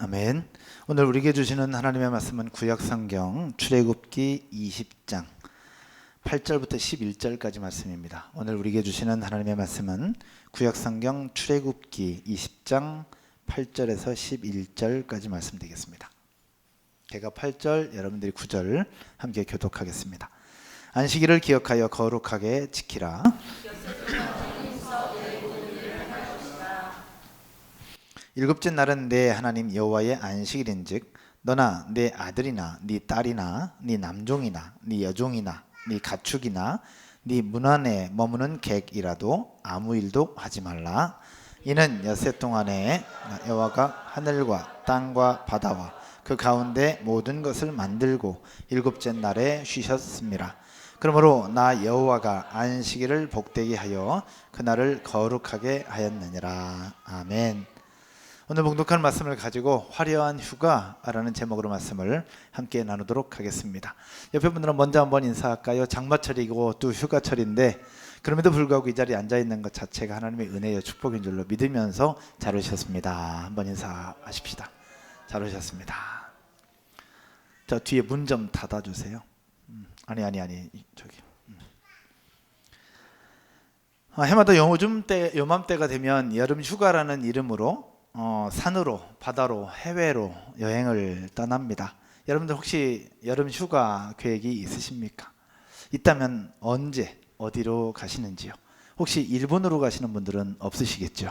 아멘. 오늘 우리에게 주시는 하나님의 말씀은 구약성경 출애굽기 20장 8절부터 11절까지 말씀입니다. 오늘 우리에게 주시는 하나님의 말씀은 구약성경 출애굽기 20장 8절에서 11절까지 말씀 되겠습니다. 제가 8절, 여러분들이 9절 함께 교독하겠습니다. 안식일을 기억하여 거룩하게 지키라. 일곱째 날은 내 하나님 여호와의 안식일인즉 너나 네 아들이나 네 딸이나 네 남종이나 네 여종이나 네 가축이나 네 문 안에 머무는 객이라도 아무 일도 하지 말라. 이는 엿새 동안에 여호와가 하늘과 땅과 바다와 그 가운데 모든 것을 만들고 일곱째 날에 쉬셨습니다. 그러므로 나 여호와가 안식일을 복되게 하여 그날을 거룩하게 하였느니라. 아멘. 오늘 봉독한 말씀을 가지고 화려한 휴가라는 제목으로 말씀을 함께 나누도록 하겠습니다. 옆에 분들은 먼저 한번 인사할까요? 장마철이고 또 휴가철인데 그럼에도 불구하고 이 자리에 앉아있는 것 자체가 하나님의 은혜여 축복인 줄로 믿으면서 잘 오셨습니다. 한번 인사하십시다. 잘 오셨습니다. 저 뒤에 문 좀 닫아주세요. 아니 저기. 해마다 요맘때가 되면 여름 휴가라는 이름으로 산으로, 바다로, 해외로 여행을 떠납니다. 여러분들 혹시 여름 휴가 계획이 있으십니까? 있다면 언제, 어디로 가시는지요? 혹시 일본으로 가시는 분들은 없으시겠죠?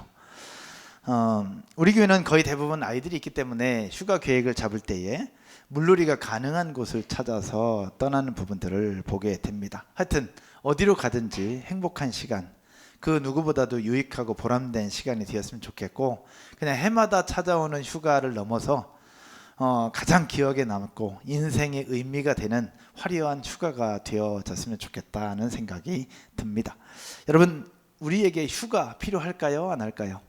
우리 교회는 거의 대부분 아이들이 있기 때문에 휴가 계획을 잡을 때에 물놀이가 가능한 곳을 찾아서 떠나는 부분들을 보게 됩니다. 하여튼 어디로 가든지 행복한 시간, 그 누구보다도 유익하고 보람된 시간이 되었으면 좋겠고, 그냥 해마다 찾아오는 휴가를 넘어서 가장 기억에 남고 인생의 의미가 되는 화려한 휴가가 되어졌으면 좋겠다는 생각이 듭니다. 여러분, 우리에게 휴가 필요할까요? 안 할까요?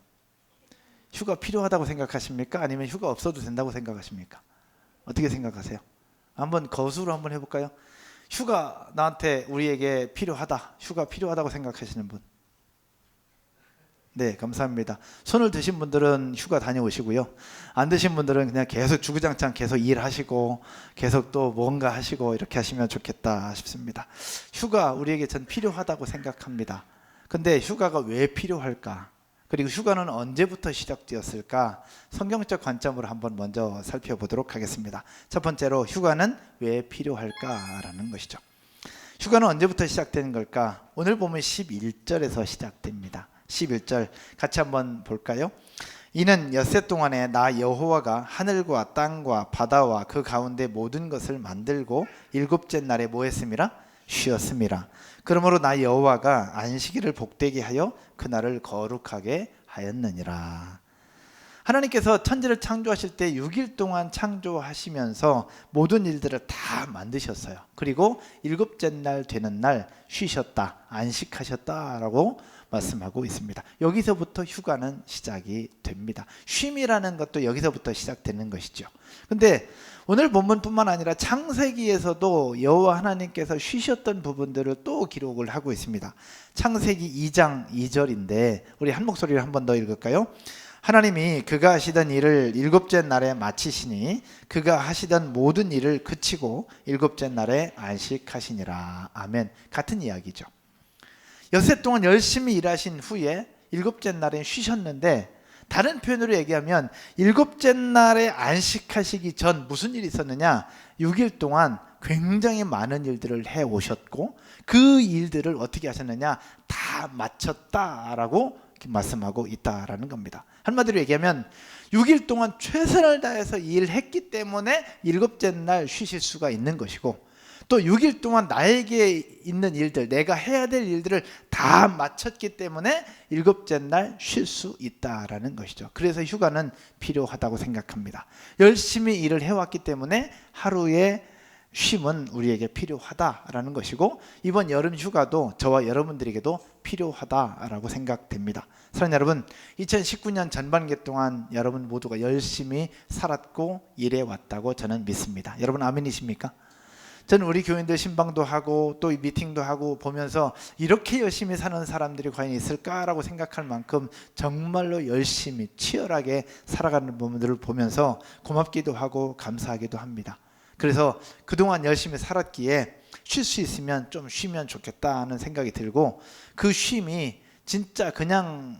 휴가 필요하다고 생각하십니까? 아니면 휴가 없어도 된다고 생각하십니까? 어떻게 생각하세요? 한번 거수로 한번 해볼까요? 휴가 나한테 우리에게 필요하다, 휴가 필요하다고 생각하시는 분? 네, 감사합니다. 손을 드신 분들은 휴가 다녀오시고요. 안 드신 분들은 그냥 계속 주구장창 계속 일하시고 계속 또 뭔가 하시고 이렇게 하시면 좋겠다 싶습니다. 휴가 우리에게 전 필요하다고 생각합니다. 근데 휴가가 왜 필요할까? 그리고 휴가는 언제부터 시작되었을까? 성경적 관점으로 한번 먼저 살펴보도록 하겠습니다. 첫 번째로 휴가는 왜 필요할까라는 것이죠. 휴가는 언제부터 시작되는 걸까? 오늘 보면 11절에서 시작됩니다. 11절 같이 한번 볼까요? 이는 엿새 동안에 나 여호와가 하늘과 땅과 바다와 그 가운데 모든 것을 만들고 일곱째 날에 뭐 했음이라? 쉬었음이라. 그러므로 나 여호와가 안식일을 복되게 하여 그날을 거룩하게 하였느니라. 하나님께서 천지를 창조하실 때 6일 동안 창조하시면서 모든 일들을 다 만드셨어요. 그리고 일곱째 날 되는 날 쉬셨다, 안식하셨다라고 말씀하고 있습니다. 여기서부터 휴가는 시작이 됩니다. 쉼이라는 것도 여기서부터 시작되는 것이죠. 근데 오늘 본문뿐만 아니라 창세기에서도 여호와 하나님께서 쉬셨던 부분들을 또 기록을 하고 있습니다. 창세기 2장 2절인데 우리 한 목소리를 한 번 더 읽을까요? 하나님이 그가 하시던 일을 일곱째 날에 마치시니 그가 하시던 모든 일을 그치고 일곱째 날에 안식하시니라. 아멘. 같은 이야기죠. 엿새 동안 열심히 일하신 후에 일곱째 날에 쉬셨는데, 다른 표현으로 얘기하면 일곱째 날에 안식하시기 전 무슨 일이 있었느냐? 6일 동안 굉장히 많은 일들을 해오셨고 그 일들을 어떻게 하셨느냐? 다 마쳤다라고 말씀하고 있다라는 겁니다. 한마디로 얘기하면 6일 동안 최선을 다해서 일했기 때문에 일곱째 날 쉬실 수가 있는 것이고, 또 6일 동안 나에게 있는 일들, 내가 해야 될 일들을 다 마쳤기 때문에 일곱째 날 쉴 수 있다라는 것이죠. 그래서 휴가는 필요하다고 생각합니다. 열심히 일을 해왔기 때문에 하루의 쉼은 우리에게 필요하다라는 것이고, 이번 여름 휴가도 저와 여러분들에게도 필요하다라고 생각됩니다. 사랑하는 여러분, 2019년 전반기 동안 여러분 모두가 열심히 살았고 일해왔다고 저는 믿습니다. 여러분 아멘이십니까? 저는 우리 교인들 신방도 하고 또 미팅도 하고 보면서 이렇게 열심히 사는 사람들이 과연 있을까라고 생각할 만큼 정말로 열심히 치열하게 살아가는 부분들을 보면서 고맙기도 하고 감사하기도 합니다. 그래서 그동안 열심히 살았기에 쉴 수 있으면 좀 쉬면 좋겠다는 생각이 들고, 그 쉼이 진짜 그냥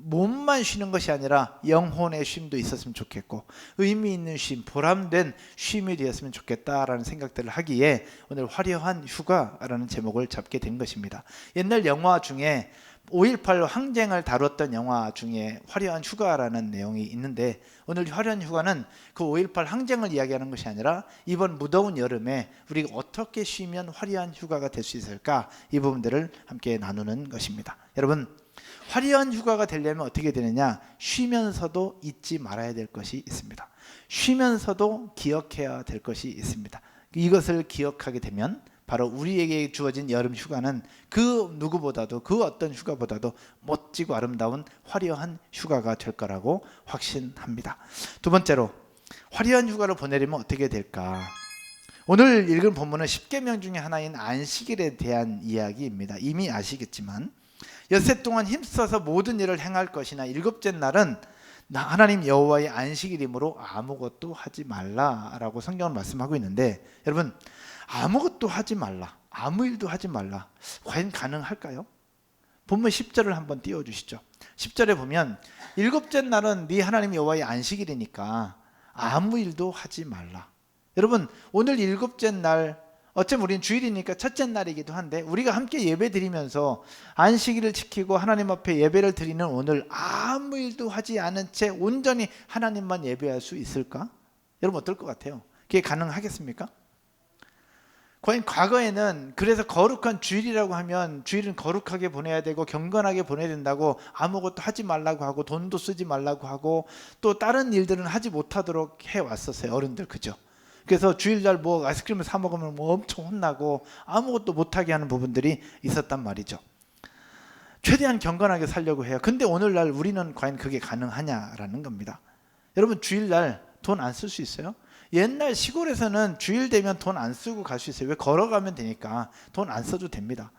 몸만 쉬는 것이 아니라 영혼의 쉼도 있었으면 좋겠고 의미 있는 쉼, 보람된 쉼이 되었으면 좋겠다라는 생각들을 하기에 오늘 화려한 휴가라는 제목을 잡게 된 것입니다. 옛날 영화 중에 5.18 항쟁을 다뤘던 영화 중에 화려한 휴가라는 내용이 있는데, 오늘 화려한 휴가는 그 5.18 항쟁을 이야기하는 것이 아니라 이번 무더운 여름에 우리가 어떻게 쉬면 화려한 휴가가 될 수 있을까, 이 부분들을 함께 나누는 것입니다. 여러분, 화려한 휴가가 되려면 어떻게 되느냐? 쉬면서도 잊지 말아야 될 것이 있습니다. 쉬면서도 기억해야 될 것이 있습니다. 이것을 기억하게 되면 바로 우리에게 주어진 여름 휴가는 그 누구보다도, 그 어떤 휴가보다도 멋지고 아름다운 화려한 휴가가 될 거라고 확신합니다. 두 번째로, 화려한 휴가를 보내려면 어떻게 될까? 오늘 읽은 본문은 10계명 중에 하나인 안식일에 대한 이야기입니다. 이미 아시겠지만 엿새 동안 힘써서 모든 일을 행할 것이나 일곱째 날은 하나님 여호와의 안식일이므로 아무것도 하지 말라라고 성경은 말씀하고 있는데, 여러분, 아무것도 하지 말라, 아무 일도 하지 말라, 과연 가능할까요? 본문 10절을 한번 띄워주시죠. 10절에 보면 일곱째 날은 네 하나님 여호와의 안식일이니까 아무 일도 하지 말라. 여러분, 오늘 일곱째 날, 어쩌면 우리는 주일이니까 첫째 날이기도 한데 우리가 함께 예배 드리면서 안식일을 지키고 하나님 앞에 예배를 드리는 오늘 아무 일도 하지 않은 채 온전히 하나님만 예배할 수 있을까? 여러분, 어떨 것 같아요? 그게 가능하겠습니까? 과연 과거에는 그래서 거룩한 주일이라고 하면 주일은 거룩하게 보내야 되고 경건하게 보내야 된다고 아무것도 하지 말라고 하고 돈도 쓰지 말라고 하고 또 다른 일들은 하지 못하도록 해왔었어요, 어른들. 그죠? 그래서 주일날 뭐 아이스크림을 사 먹으면 뭐 엄청 혼나고 아무것도 못하게 하는 부분들이 있었단 말이죠. 최대한 경건하게 살려고 해요. 근데 오늘날 우리는 과연 그게 가능하냐라는 겁니다. 여러분, 주일날 돈 안 쓸 수 있어요? 옛날 시골에서는 주일 되면 돈 안 쓰고 갈 수 있어요. 왜? 걸어가면 되니까 돈 안 써도 됩니다.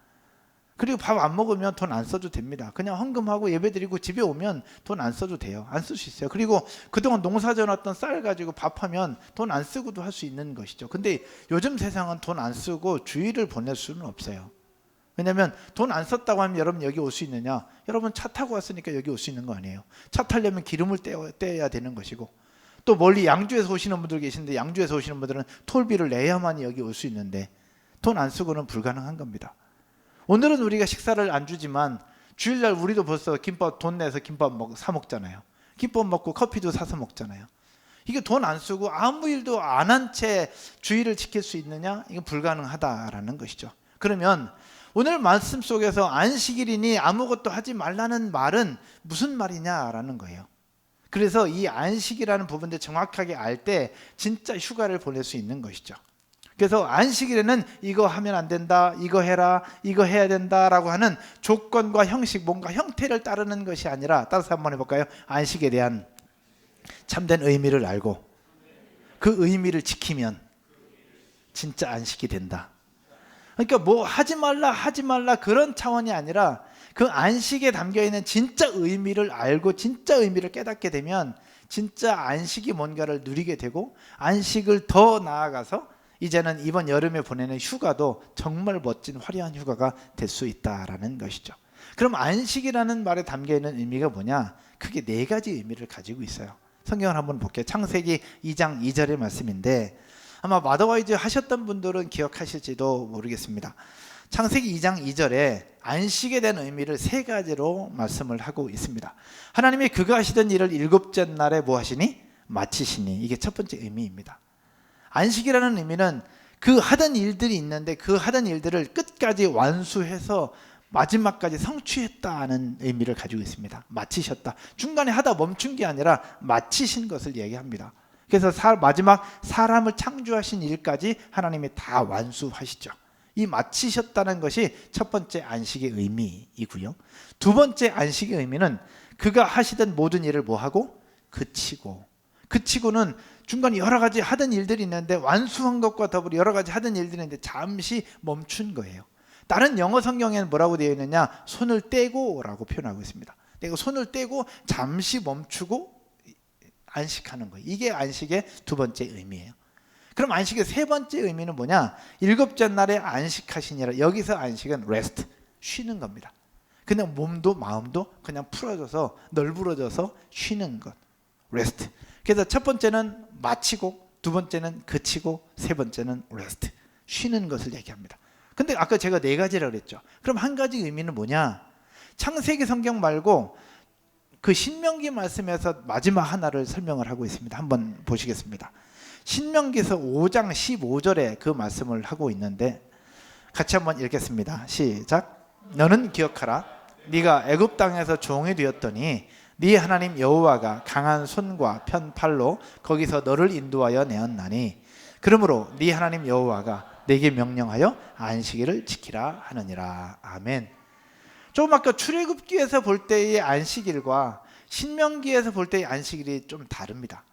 그리고 밥 안 먹으면 돈 안 써도 됩니다. 그냥 헌금하고 예배드리고 집에 오면 돈 안 써도 돼요. 안 쓸 수 있어요. 그리고 그동안 농사 져놨던 쌀 가지고 밥하면 돈 안 쓰고도 할 수 있는 것이죠. 근데 요즘 세상은 돈 안 쓰고 주일을 보낼 수는 없어요. 왜냐하면 돈 안 썼다고 하면 여러분 여기 올 수 있느냐? 여러분 차 타고 왔으니까 여기 올 수 있는 거 아니에요. 차 타려면 기름을 떼야 되는 것이고, 또 멀리 양주에서 오시는 분들 계신데 양주에서 오시는 분들은 톨비를 내야만이 여기 올 수 있는데 돈 안 쓰고는 불가능한 겁니다. 오늘은 우리가 식사를 안 주지만 주일날 우리도 벌써 김밥 돈 내서 김밥 사 먹잖아요. 김밥 먹고 커피도 사서 먹잖아요. 이게 돈 안 쓰고 아무 일도 안 한 채 주일을 지킬 수 있느냐? 이건 불가능하다라는 것이죠. 그러면 오늘 말씀 속에서 안식일이니 아무것도 하지 말라는 말은 무슨 말이냐라는 거예요. 그래서 이 안식이라는 부분을 정확하게 알 때 진짜 휴가를 보낼 수 있는 것이죠. 그래서 안식일에는 이거 하면 안 된다, 이거 해라, 이거 해야 된다라고 하는 조건과 형식, 뭔가 형태를 따르는 것이 아니라, 따라서 한번 해볼까요? 안식에 대한 참된 의미를 알고 그 의미를 지키면 진짜 안식이 된다. 그러니까 뭐 하지 말라 그런 차원이 아니라 그 안식에 담겨있는 진짜 의미를 알고 진짜 의미를 깨닫게 되면 진짜 안식이 뭔가를 누리게 되고, 안식을 더 나아가서 이제는 이번 여름에 보내는 휴가도 정말 멋진 화려한 휴가가 될 수 있다라는 것이죠. 그럼 안식이라는 말에 담겨있는 의미가 뭐냐? 크게 네 가지 의미를 가지고 있어요. 성경을 한번 볼게요. 창세기 2장 2절의 말씀인데 아마 마더와이즈 하셨던 분들은 기억하실지도 모르겠습니다. 창세기 2장 2절에 안식에 대한 의미를 세 가지로 말씀을 하고 있습니다. 하나님이 그가 하시던 일을 일곱째 날에 뭐 하시니? 마치시니. 이게 첫 번째 의미입니다. 안식이라는 의미는 그 하던 일들이 있는데 그 하던 일들을 끝까지 완수해서 마지막까지 성취했다는 의미를 가지고 있습니다. 마치셨다. 중간에 하다 멈춘 게 아니라 마치신 것을 얘기합니다. 그래서 마지막 사람을 창조하신 일까지 하나님이 다 완수하시죠. 이 마치셨다는 것이 첫 번째 안식의 의미이고요. 두 번째 안식의 의미는 그가 하시던 모든 일을 뭐하고? 그치고는 중간에 여러 가지 하던 일들이 있는데, 완수한 것과 더불어 여러 가지 하던 일들이 있는데 잠시 멈춘 거예요. 다른 영어 성경에는 뭐라고 되어 있느냐, 손을 떼고 라고 표현하고 있습니다. 내가 손을 떼고 잠시 멈추고 안식하는 거예요. 이게 안식의 두 번째 의미예요. 그럼 안식의 세 번째 의미는 뭐냐, 일곱째 날에 안식하시니라. 여기서 안식은 레스트, 쉬는 겁니다. 그냥 몸도 마음도 그냥 풀어져서 널브러져서 쉬는 것, 레스트. 그래서 첫 번째는 마치고, 두 번째는 그치고, 세 번째는 레스트, 쉬는 것을 얘기합니다. 근데 아까 제가 네 가지라고 그랬죠. 그럼 한 가지 의미는 뭐냐, 창세기 성경 말고 그 신명기 말씀에서 마지막 하나를 설명을 하고 있습니다. 한번 보시겠습니다. 신명기에서 5장 15절에 그 말씀을 하고 있는데, 같이 한번 읽겠습니다. 시작. 너는 기억하라. 네가 애굽 땅에서 종이 되었더니 네 하나님 여호와가 강한 손과 편 팔로 거기서 너를 인도하여 내었나니, 그러므로 네 하나님 여호와가 내게 명령하여 안식일을 지키라 하느니라. 아멘. 조금 아까 출애굽기에서 볼 때의 안식일과 신명기에서 볼 때의 안식일이 좀 다릅니다.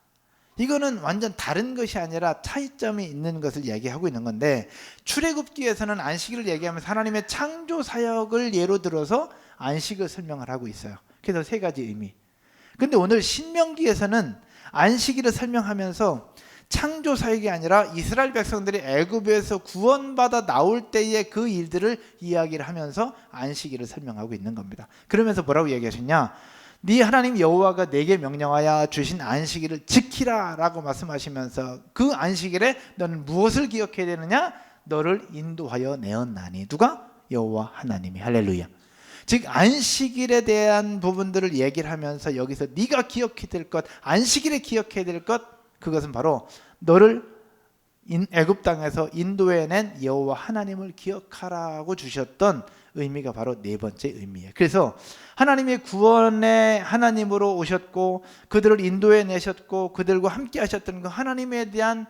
이거는 완전 다른 것이 아니라 차이점이 있는 것을 얘기하고 있는 건데, 출애굽기에서는 안식일을 얘기하면서 하나님의 창조 사역을 예로 들어서 안식을 설명을 하고 있어요. 그래서 세 가지 의미. 근데 오늘 신명기에서는 안식일을 설명하면서 창조 사역이 아니라 이스라엘 백성들이 애굽에서 구원받아 나올 때의 그 일들을 이야기를 하면서 안식일을 설명하고 있는 겁니다. 그러면서 뭐라고 얘기하셨냐, 네 하나님 여호와가 내게 명령하여 주신 안식일을 지키라 라고 말씀하시면서, 그 안식일에 너는 무엇을 기억해야 되느냐, 너를 인도하여 내었나니. 누가? 여호와 하나님이. 할렐루야. 즉 안식일에 대한 부분들을 얘기를 하면서 여기서 네가 기억해야 될 것, 안식일에 기억해야 될 것, 그것은 바로 너를 애굽 땅에서 인도해낸 여호와 하나님을 기억하라고 주셨던 의미가 바로 네 번째 의미예요. 그래서 하나님의 구원의 하나님으로 오셨고 그들을 인도해 내셨고 그들과 함께 하셨던 그 하나님에 대한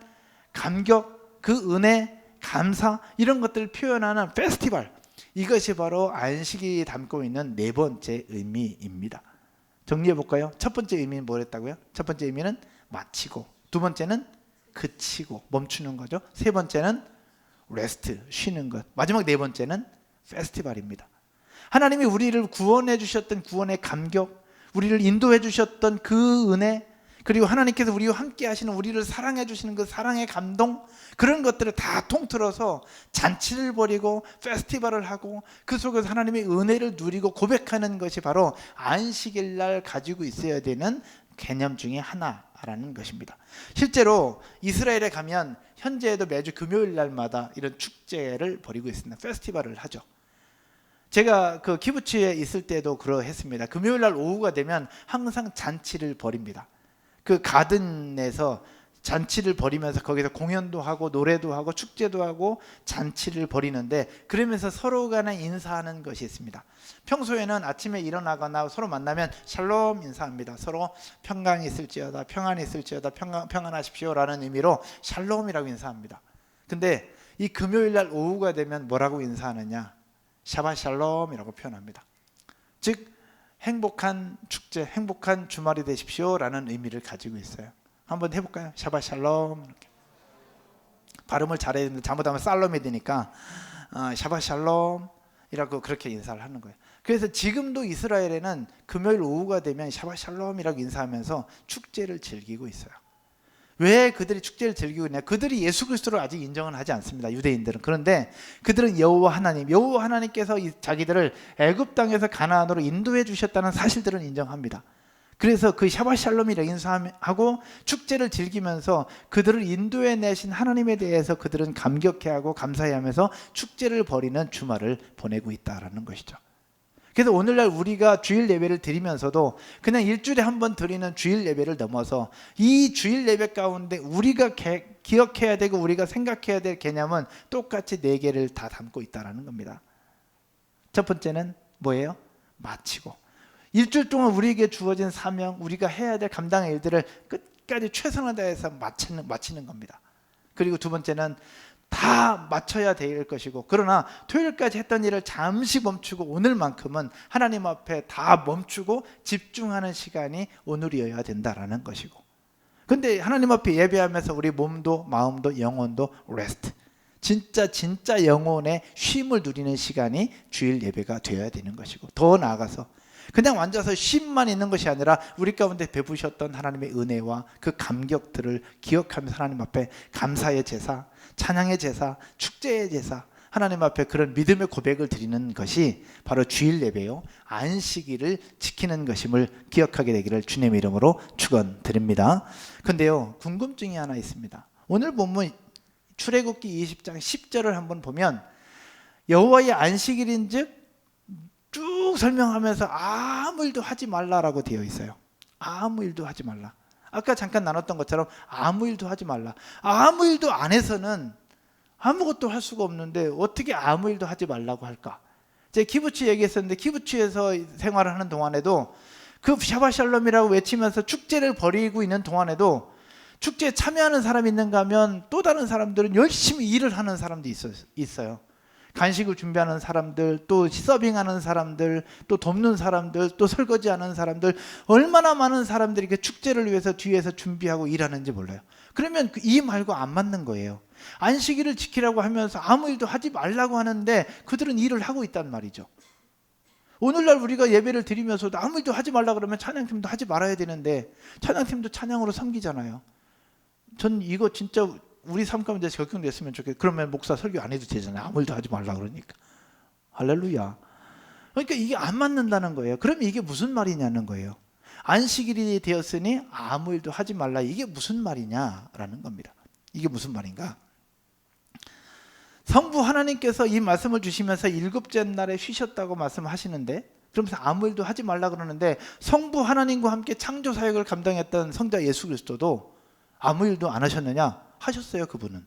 감격, 그 은혜, 감사, 이런 것들을 표현하는 페스티벌, 이것이 바로 안식이 담고 있는 네 번째 의미입니다. 정리해 볼까요? 첫 번째 의미는 뭐랬다고요? 첫 번째 의미는 마치고, 두 번째는 그치고 멈추는 거죠. 세 번째는 레스트, 쉬는 것. 마지막 네 번째는 페스티벌입니다. 하나님이 우리를 구원해 주셨던 구원의 감격, 우리를 인도해 주셨던 그 은혜, 그리고 하나님께서 우리와 함께 하시는, 우리를 사랑해 주시는 그 사랑의 감동, 그런 것들을 다 통틀어서 잔치를 벌이고 페스티벌을 하고 그 속에서 하나님의 은혜를 누리고 고백하는 것이 바로 안식일 날 가지고 있어야 되는 개념 중에 하나라는 것입니다. 실제로 이스라엘에 가면 현재에도 매주 금요일 날마다 이런 축제를 벌이고 있습니다. 페스티벌을 하죠. 제가 그 키부츠에 있을 때도 그러했습니다. 금요일 날 오후가 되면 항상 잔치를 벌입니다. 그 가든에서 잔치를 벌이면서 거기서 공연도 하고 노래도 하고 축제도 하고 잔치를 벌이는데, 그러면서 서로 간에 인사하는 것이 있습니다. 평소에는 아침에 일어나거나 서로 만나면 샬롬 인사합니다. 서로 평강이 있을지어다, 평안이 있을지어다, 평안하십시오 라는 의미로 샬롬이라고 인사합니다. 근데 이 금요일 날 오후가 되면 뭐라고 인사하느냐, 샤바 샬롬이라고 표현합니다. 즉 행복한 축제, 행복한 주말이 되십시오 라는 의미를 가지고 있어요. 한번 해볼까요? 샤바 샬롬. 이렇게. 발음을 잘해야 되는데 잘못하면 살롬이 되니까 샤바 샬롬이라고 그렇게 인사를 하는 거예요. 그래서 지금도 이스라엘에는 금요일 오후가 되면 샤바 샬롬이라고 인사하면서 축제를 즐기고 있어요. 왜 그들이 축제를 즐기고 있냐? 그들이 예수 그리스도를 아직 인정은 하지 않습니다, 유대인들은. 그런데 그들은 여호와 하나님, 여호와 하나님께서 자기들을 애굽 땅에서 가나안으로 인도해 주셨다는 사실들은 인정합니다. 그래서 그 샤바 샬롬이라고 인사하고 축제를 즐기면서 그들을 인도해 내신 하나님에 대해서 그들은 감격해하고 감사해하면서 축제를 벌이는 주말을 보내고 있다는 것이죠. 그래서 오늘날 우리가 주일 예배를 드리면서도 그냥 일주일에 한 번 드리는 주일 예배를 넘어서 이 주일 예배 가운데 우리가 기억해야 되고 우리가 생각해야 될 개념은 똑같이 네 개를 다 담고 있다는 겁니다. 첫 번째는 뭐예요? 마치고, 일주일 동안 우리에게 주어진 사명, 우리가 해야 될 감당의 일들을 끝까지 최선을 다해서 마치는 겁니다. 그리고 두 번째는 다 마쳐야 될 것이고, 그러나 토요일까지 했던 일을 잠시 멈추고 오늘만큼은 하나님 앞에 다 멈추고 집중하는 시간이 오늘이어야 된다라는 것이고, 근데 하나님 앞에 예배하면서 우리 몸도 마음도 영혼도 레스트, 진짜 영혼의 쉼을 누리는 시간이 주일 예배가 되어야 되는 것이고, 더 나아가서 그냥 앉아서 쉼만 있는 것이 아니라 우리 가운데 베푸셨던 하나님의 은혜와 그 감격들을 기억하면서 하나님 앞에 감사의 제사, 찬양의 제사, 축제의 제사, 하나님 앞에 그런 믿음의 고백을 드리는 것이 바로 주일 예배요, 안식일을 지키는 것임을 기억하게 되기를 주님의 이름으로 축원드립니다. 근데요, 궁금증이 하나 있습니다. 오늘 본문 출애굽기 20장 10절을 한번 보면 여호와의 안식일인즉 쭉 설명하면서 아무 일도 하지 말라라고 되어 있어요. 아무 일도 하지 말라. 아까 잠깐 나눴던 것처럼 아무 일도 하지 말라. 아무 일도 안 해서는 아무것도 할 수가 없는데 어떻게 아무 일도 하지 말라고 할까? 제가 키부츠 얘기했었는데, 키부츠에서 생활을 하는 동안에도 그 샤바샬롬이라고 외치면서 축제를 벌이고 있는 동안에도 축제에 참여하는 사람이 있는가 하면 또 다른 사람들은 열심히 일을 하는 사람도 있어요. 간식을 준비하는 사람들, 또 서빙하는 사람들, 또 돕는 사람들, 또 설거지하는 사람들, 얼마나 많은 사람들이 그 축제를 위해서 뒤에서 준비하고 일하는지 몰라요. 그러면 이 말과 안 맞는 거예요. 안식일을 지키라고 하면서 아무 일도 하지 말라고 하는데 그들은 일을 하고 있단 말이죠. 오늘날 우리가 예배를 드리면서도 아무 일도 하지 말라 그러면 찬양팀도 하지 말아야 되는데 찬양팀도 찬양으로 섬기잖아요. 전 이거 진짜 우리 삶 가운데 적용됐으면 좋겠어요. 그러면 목사 설교 안 해도 되잖아요. 아무 일도 하지 말라 그러니까. 할렐루야. 그러니까 이게 안 맞는다는 거예요. 그러면 이게 무슨 말이냐는 거예요. 안식일이 되었으니 아무 일도 하지 말라, 이게 무슨 말이냐라는 겁니다. 이게 무슨 말인가? 성부 하나님께서 이 말씀을 주시면서 일곱째 날에 쉬셨다고 말씀하시는데, 그러면서 아무 일도 하지 말라 그러는데, 성부 하나님과 함께 창조 사역을 감당했던 성자 예수 그리스도도 아무 일도 안 하셨느냐? 하셨어요. 그분은.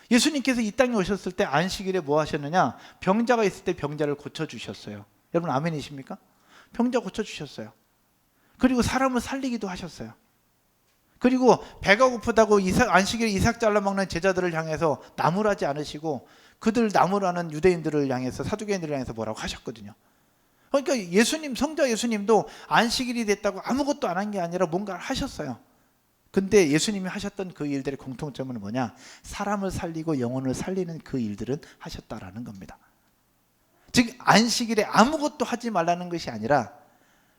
예수님께서 이 땅에 오셨을 때 안식일에 뭐 하셨느냐? 병자가 있을 때 병자를 고쳐주셨어요. 여러분 아멘이십니까? 병자 고쳐주셨어요. 그리고 사람을 살리기도 하셨어요. 그리고 배가 고프다고 안식일에 이삭 잘라 먹는 제자들을 향해서 나무라지 않으시고, 그들 나무라는 유대인들을 향해서, 사두개인들을 향해서 뭐라고 하셨거든요. 그러니까 예수님, 성자 예수님도 안식일이 됐다고 아무것도 안 한 게 아니라 뭔가를 하셨어요. 근데 예수님이 하셨던 그 일들의 공통점은 뭐냐? 사람을 살리고 영혼을 살리는 그 일들은 하셨다라는 겁니다. 즉 안식일에 아무것도 하지 말라는 것이 아니라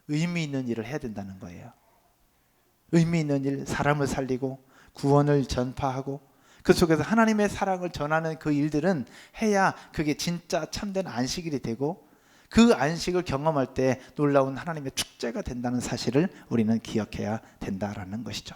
의미 있는 일을 해야 된다는 거예요. 의미 있는 일, 사람을 살리고 구원을 전파하고 그 속에서 하나님의 사랑을 전하는 그 일들은 해야 그게 진짜 참된 안식일이 되고, 그 안식을 경험할 때 놀라운 하나님의 축제가 된다는 사실을 우리는 기억해야 된다라는 것이죠.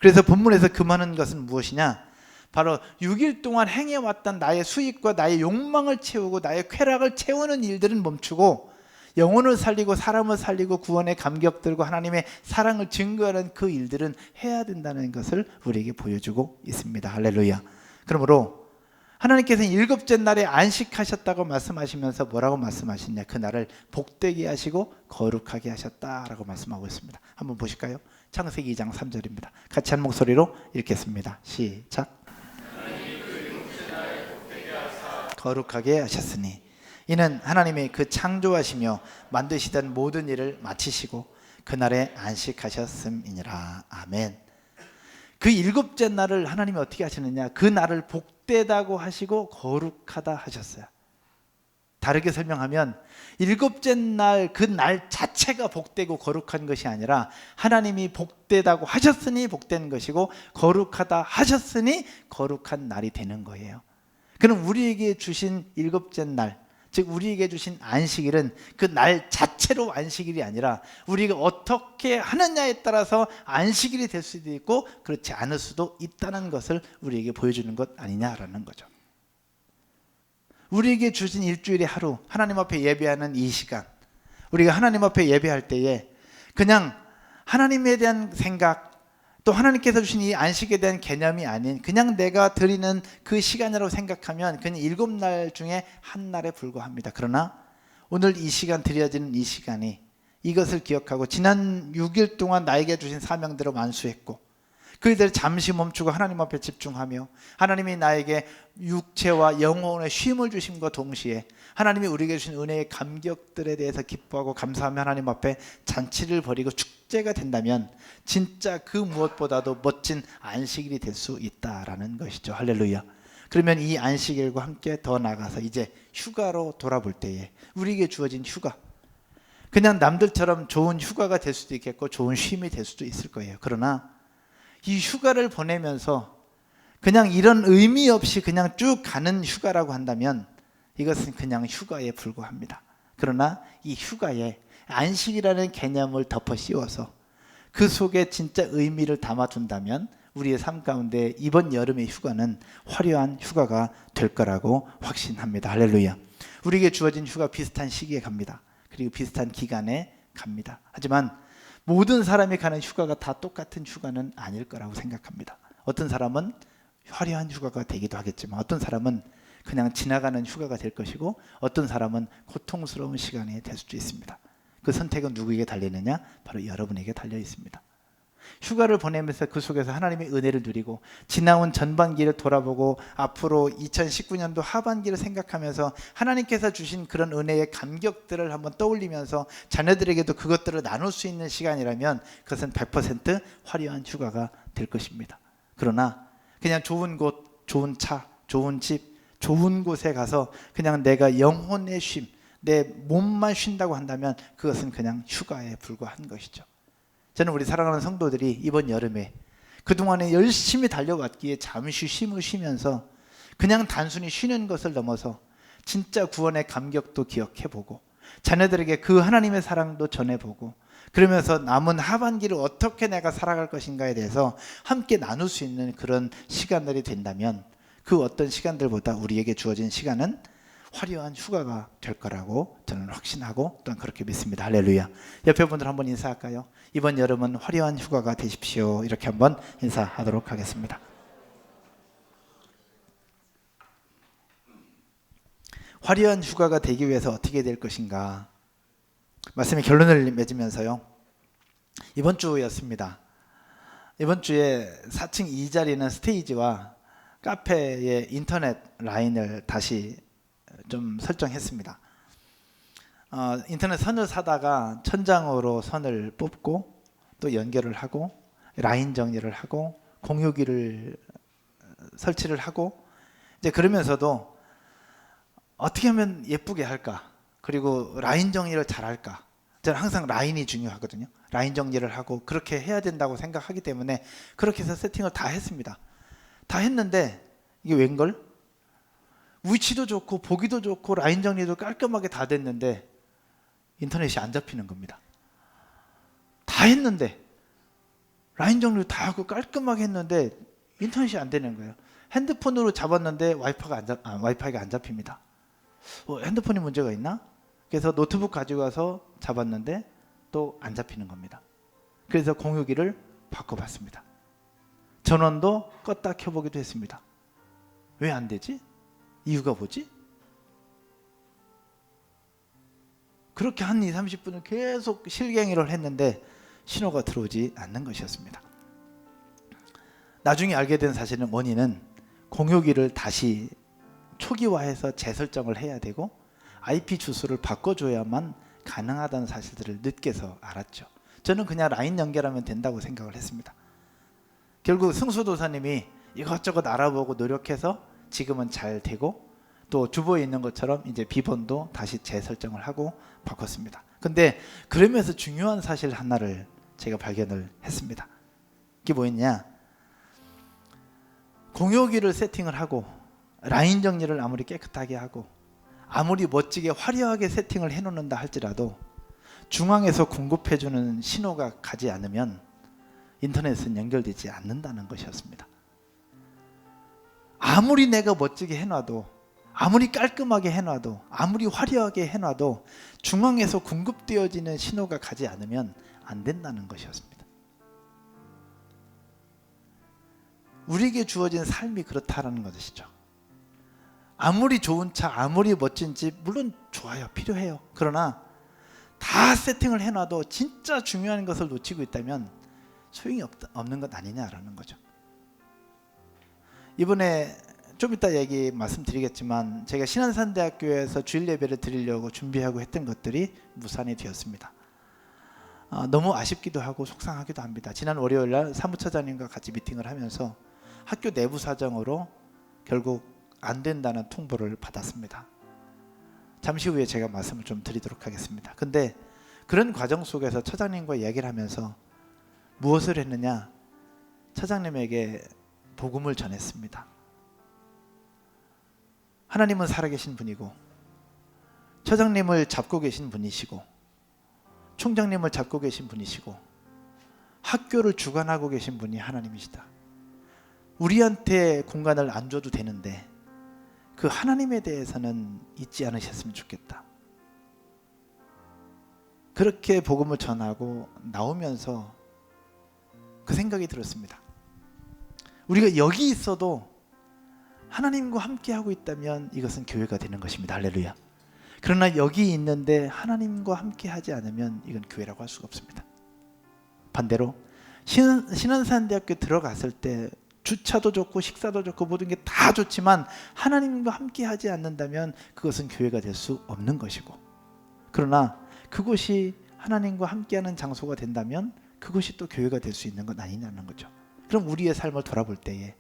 그래서 본문에서 금하는 것은 무엇이냐? 바로 6일 동안 행해왔던 나의 수익과 나의 욕망을 채우고 나의 쾌락을 채우는 일들은 멈추고, 영혼을 살리고 사람을 살리고 구원의 감격들과 하나님의 사랑을 증거하는 그 일들은 해야 된다는 것을 우리에게 보여주고 있습니다. 할렐루야. 그러므로 하나님께서는 일곱째 날에 안식하셨다고 말씀하시면서 뭐라고 말씀하시냐? 그날을 복되게 하시고 거룩하게 하셨다라고 말씀하고 있습니다. 한번 보실까요? 창세기 2장 3절입니다. 같이 한 목소리로 읽겠습니다. 시작. 거룩하게 하셨으니 이는 하나님이 그 창조하시며 만드시던 모든 일을 마치시고 그날에 안식하셨음이니라. 아멘. 그 일곱째 날을 하나님이 어떻게 하시느냐? 그 날을 복되다고 하시고 거룩하다 하셨어요. 다르게 설명하면 일곱째 날, 그 날 자체가 복되고 거룩한 것이 아니라 하나님이 복되다고 하셨으니 복된 것이고 거룩하다 하셨으니 거룩한 날이 되는 거예요. 그럼 우리에게 주신 일곱째 날, 즉 우리에게 주신 안식일은 그 날 자체로 안식일이 아니라 우리가 어떻게 하느냐에 따라서 안식일이 될 수도 있고 그렇지 않을 수도 있다는 것을 우리에게 보여주는 것 아니냐라는 거죠. 우리에게 주신 일주일의 하루, 하나님 앞에 예배하는 이 시간, 우리가 하나님 앞에 예배할 때에 그냥 하나님에 대한 생각, 또 하나님께서 주신 이 안식에 대한 개념이 아닌 그냥 내가 드리는 그 시간이라고 생각하면 그냥 7날 중에 한 날에 불과합니다. 그러나 오늘 이 시간, 드려지는 이 시간이 이것을 기억하고 지난 6일 동안 나에게 주신 사명대로 완수했고, 그들이 잠시 멈추고 하나님 앞에 집중하며 하나님이 나에게 육체와 영혼의 쉼을 주심과 동시에 하나님이 우리에게 주신 은혜의 감격들에 대해서 기뻐하고 감사하며 하나님 앞에 잔치를 벌이고 축제가 된다면 진짜 그 무엇보다도 멋진 안식일이 될 수 있다라는 것이죠. 할렐루야. 그러면 이 안식일과 함께 더 나아가서 이제 휴가로 돌아볼 때에 우리에게 주어진 휴가, 그냥 남들처럼 좋은 휴가가 될 수도 있겠고 좋은 쉼이 될 수도 있을 거예요. 그러나 이 휴가를 보내면서 그냥 이런 의미 없이 그냥 쭉 가는 휴가라고 한다면 이것은 그냥 휴가에 불과합니다. 그러나 이 휴가에 안식이라는 개념을 덮어 씌워서 그 속에 진짜 의미를 담아둔다면 우리의 삶 가운데 이번 여름의 휴가는 화려한 휴가가 될 거라고 확신합니다. 할렐루야. 우리에게 주어진 휴가 비슷한 시기에 갑니다. 그리고 비슷한 기간에 갑니다. 하지만 모든 사람이 가는 휴가가 다 똑같은 휴가는 아닐 거라고 생각합니다. 어떤 사람은 화려한 휴가가 되기도 하겠지만 어떤 사람은 그냥 지나가는 휴가가 될 것이고 어떤 사람은 고통스러운 시간이 될 수도 있습니다. 그 선택은 누구에게 달리느냐? 바로 여러분에게 달려 있습니다. 휴가를 보내면서 그 속에서 하나님의 은혜를 누리고 지나온 전반기를 돌아보고 앞으로 2019년도 하반기를 생각하면서 하나님께서 주신 그런 은혜의 감격들을 한번 떠올리면서 자녀들에게도 그것들을 나눌 수 있는 시간이라면 그것은 100% 화려한 휴가가 될 것입니다. 그러나 그냥 좋은 곳, 좋은 차, 좋은 집, 좋은 곳에 가서 그냥 내가 영혼의 쉼, 내 몸만 쉰다고 한다면 그것은 그냥 휴가에 불과한 것이죠. 저는 우리 사랑하는 성도들이 이번 여름에 그동안에 열심히 달려왔기에 잠시 쉼을 쉬면서 그냥 단순히 쉬는 것을 넘어서 진짜 구원의 감격도 기억해보고 자녀들에게 그 하나님의 사랑도 전해보고 그러면서 남은 하반기를 어떻게 내가 살아갈 것인가에 대해서 함께 나눌 수 있는 그런 시간들이 된다면 그 어떤 시간들보다 우리에게 주어진 시간은 화려한 휴가가 될 거라고 저는 확신하고 또한 그렇게 믿습니다. 할렐루야. 옆에 분들 한번 인사할까요? 이번 여름은 화려한 휴가가 되십시오. 이렇게 한번 인사하도록 하겠습니다. 화려한 휴가가 되기 위해서 어떻게 될 것인가? 말씀의 결론을 맺으면서요. 이번 주였습니다. 이번 주에 4층 2자리는 스테이지와 카페의 인터넷 라인을 다시 좀 설정했습니다. 인터넷 선을 사다가 천장으로 선을 뽑고 또 연결을 하고 라인 정리를 하고 공유기를 설치를 하고 이제 그러면서도 어떻게 하면 예쁘게 할까? 그리고 라인 정리를 잘 할까? 저는 항상 라인이 중요하거든요. 라인 정리를 하고 그렇게 해야 된다고 생각하기 때문에 그렇게 해서 세팅을 다 했습니다. 다 했는데 이게 웬걸? 위치도 좋고 보기도 좋고 라인 정리도 깔끔하게 다 됐는데 인터넷이 안 잡히는 겁니다. 다 했는데 라인 정리를 다 하고 깔끔하게 했는데 인터넷이 안 되는 거예요. 핸드폰으로 잡았는데 와이파이가 안 잡힙니다. 핸드폰이 문제가 있나? 그래서 노트북 가지고 와서 잡았는데 또 안 잡히는 겁니다. 그래서 공유기를 바꿔봤습니다. 전원도 껐다 켜보기도 했습니다. 왜 안 되지? 이유가 뭐지? 그렇게 한 2, 30분을 계속 실갱이를 했는데 신호가 들어오지 않는 것이었습니다. 나중에 알게 된 사실은 원인은 공유기를 다시 초기화해서 재설정을 해야 되고 IP 주소를 바꿔줘야만 가능하다는 사실들을 늦게서 알았죠. 저는 그냥 라인 연결하면 된다고 생각을 했습니다. 결국 승수도사님이 이것저것 알아보고 노력해서 지금은 잘 되고 또 주보에 있는 것처럼 이제 비번도 다시 재설정을 하고 바꿨습니다. 근데 그러면서 중요한 사실 하나를 제가 발견을 했습니다. 그게 뭐였냐? 공유기를 세팅을 하고 라인 정리를 아무리 깨끗하게 하고 아무리 멋지게 화려하게 세팅을 해놓는다 할지라도 중앙에서 공급해주는 신호가 가지 않으면 인터넷은 연결되지 않는다는 것이었습니다. 아무리 내가 멋지게 해놔도 아무리 깔끔하게 해놔도 아무리 화려하게 해놔도 중앙에서 공급되어지는 신호가 가지 않으면 안 된다는 것이었습니다. 우리에게 주어진 삶이 그렇다라는 것이죠. 아무리 좋은 차, 아무리 멋진 집 물론 좋아요, 필요해요. 그러나 다 세팅을 해놔도 진짜 중요한 것을 놓치고 있다면 소용이 없는 것 아니냐라는 거죠. 이번에 좀 이따 얘기 말씀드리겠지만 제가 신안산대학교에서 주일 예배를 드리려고 준비하고 했던 것들이 무산이 되었습니다. 너무 아쉽기도 하고 속상하기도 합니다. 지난 월요일 날 사무처장님과 같이 미팅을 하면서 학교 내부 사정으로 결국 안 된다는 통보를 받았습니다. 잠시 후에 제가 말씀을 좀 드리도록 하겠습니다. 근데 그런 과정 속에서 처장님과 이야기를 하면서 무엇을 했느냐? 처장님에게 복음을 전했습니다. 하나님은 살아계신 분이고 처장님을 잡고 계신 분이시고 총장님을 잡고 계신 분이시고 학교를 주관하고 계신 분이 하나님이시다. 우리한테 공간을 안 줘도 되는데 그 하나님에 대해서는 잊지 않으셨으면 좋겠다. 그렇게 복음을 전하고 나오면서 그 생각이 들었습니다. 우리가 여기 있어도 하나님과 함께 하고 있다면 이것은 교회가 되는 것입니다. 할렐루야. 그러나 여기 있는데 하나님과 함께 하지 않으면 이건 교회라고 할 수가 없습니다. 반대로 신안산대학교 들어갔을 때 주차도 좋고 식사도 좋고 모든 게 다 좋지만 하나님과 함께 하지 않는다면 그것은 교회가 될 수 없는 것이고, 그러나 그곳이 하나님과 함께하는 장소가 된다면 그것이 또 교회가 될 수 있는 건 아니냐는 거죠. 그럼 우리의 삶을 돌아볼 때에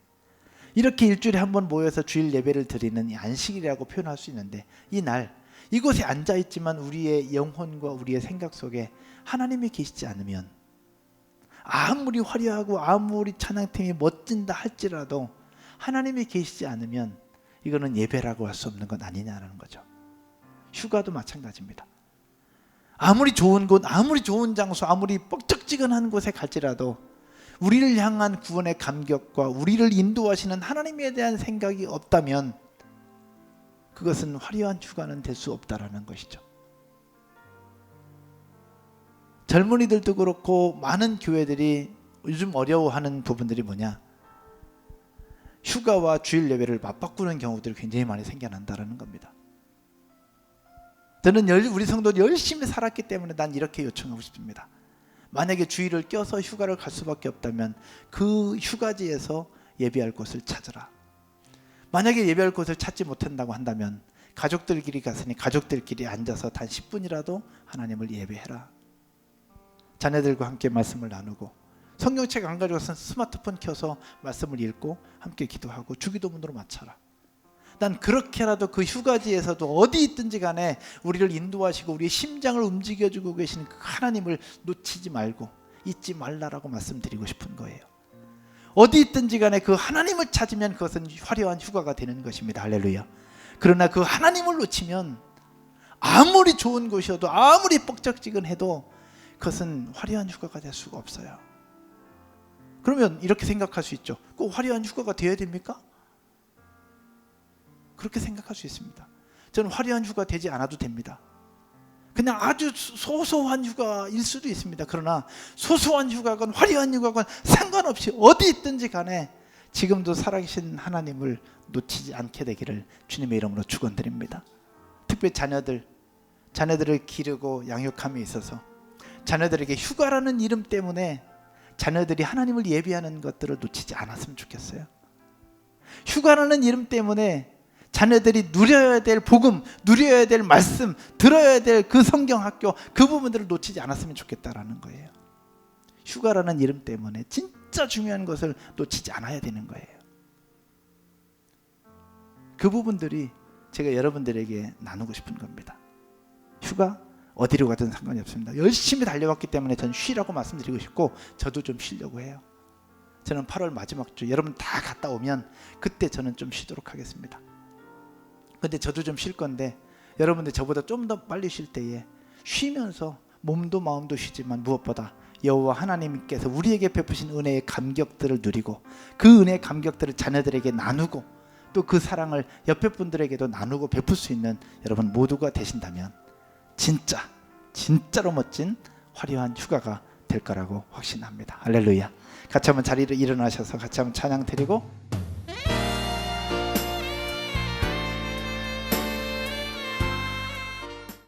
이렇게 일주일에 한 번 모여서 주일 예배를 드리는 이 안식일이라고 표현할 수 있는데, 이 날 이곳에 앉아있지만 우리의 영혼과 우리의 생각 속에 하나님이 계시지 않으면 아무리 화려하고 아무리 찬양팀이 멋진다 할지라도 하나님이 계시지 않으면 이거는 예배라고 할 수 없는 건 아니냐는 거죠. 휴가도 마찬가지입니다. 아무리 좋은 곳, 아무리 좋은 장소, 아무리 뻑적지근한 곳에 갈지라도 우리를 향한 구원의 감격과 우리를 인도하시는 하나님에 대한 생각이 없다면 그것은 화려한 휴가는 될 수 없다라는 것이죠. 젊은이들도 그렇고 많은 교회들이 요즘 어려워하는 부분들이 뭐냐? 휴가와 주일 예배를 맞바꾸는 경우들이 굉장히 많이 생겨난다는 겁니다. 저는 우리 성도 열심히 살았기 때문에 난 이렇게 요청하고 싶습니다. 만약에 주일을 껴서 휴가를 갈 수밖에 없다면 그 휴가지에서 예배할 곳을 찾으라. 만약에 예배할 곳을 찾지 못한다고 한다면 가족들끼리 갔으니 가족들끼리 앉아서 단 10분이라도 하나님을 예배해라. 자녀들과 함께 말씀을 나누고, 성경책 안 가져와서 스마트폰 켜서 말씀을 읽고 함께 기도하고 주기도문으로 맞춰라. 난 그렇게라도 그 휴가지에서도 어디 있든지 간에 우리를 인도하시고 우리의 심장을 움직여주고 계신 그 하나님을 놓치지 말고 잊지 말라라고 말씀드리고 싶은 거예요. 어디 있든지 간에 그 하나님을 찾으면 그것은 화려한 휴가가 되는 것입니다. 할렐루야. 그러나 그 하나님을 놓치면 아무리 좋은 곳이어도 아무리 뻑적지근해도 그것은 화려한 휴가가 될 수가 없어요. 그러면 이렇게 생각할 수 있죠. 꼭 화려한 휴가가 되어야 됩니까? 그렇게 생각할 수 있습니다. 저는 화려한 휴가 되지 않아도 됩니다. 그냥 아주 소소한 휴가일 수도 있습니다. 그러나 소소한 휴가건 화려한 휴가건 상관없이 어디 있든지 간에 지금도 살아계신 하나님을 놓치지 않게 되기를 주님의 이름으로 축원드립니다. 특별히 자녀들을 기르고 양육함에 있어서 자녀들에게 휴가라는 이름 때문에 자녀들이 하나님을 예배하는 것들을 놓치지 않았으면 좋겠어요. 휴가라는 이름 때문에 자녀들이 누려야 될 복음, 누려야 될 말씀, 들어야 될 그 성경학교, 그 부분들을 놓치지 않았으면 좋겠다라는 거예요. 휴가라는 이름 때문에 진짜 중요한 것을 놓치지 않아야 되는 거예요. 그 부분들이 제가 여러분들에게 나누고 싶은 겁니다. 휴가 어디로 가든 상관이 없습니다. 열심히 달려왔기 때문에 저는 쉬라고 말씀드리고 싶고, 저도 좀 쉬려고 해요. 저는 8월 마지막 주 여러분 다 갔다 오면 그때 저는 좀 쉬도록 하겠습니다. 근데 저도 좀 쉴 건데 여러분들 저보다 좀 더 빨리 쉴 때에 쉬면서 몸도 마음도 쉬지만 무엇보다 여호와 하나님께서 우리에게 베푸신 은혜의 감격들을 누리고 그 은혜의 감격들을 자녀들에게 나누고 또 그 사랑을 옆에 분들에게도 나누고 베풀 수 있는 여러분 모두가 되신다면 진짜로 멋진 화려한 휴가가 될 거라고 확신합니다. 할렐루야. 같이 한번 자리를 일어나셔서 같이 한번 찬양 드리고